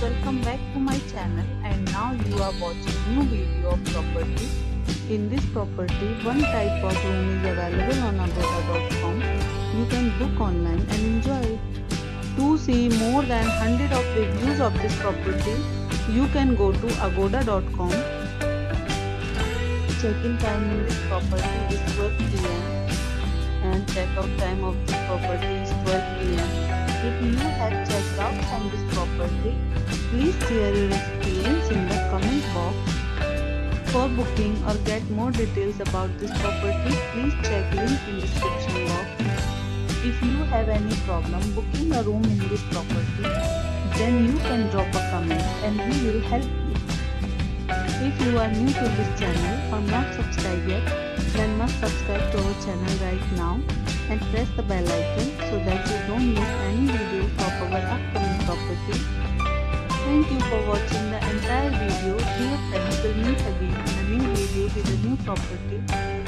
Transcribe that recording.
welcome back to my channel, and now you are watching new video of property. In this property, one type of room is available on agoda.com. You can book online and enjoy it. To see more than 100 of reviews of this property, you can go to agoda.com. Check-in time in this property is 12 p.m. and check-out time of this property is 12 p.m. If you have checked out from this property, please share your experience in the comment box. For booking or get more details about this property, please check link in description box. If you have any problem booking a room in this property, then you can drop a comment and we will help you. If you are new to this channel or not subscribed yet, then must subscribe to our channel right now and press the bell icon so that you don't miss any video of our upcoming property. Thank you for watching the entire video. Dear friends, will meet again in a new video with a new property.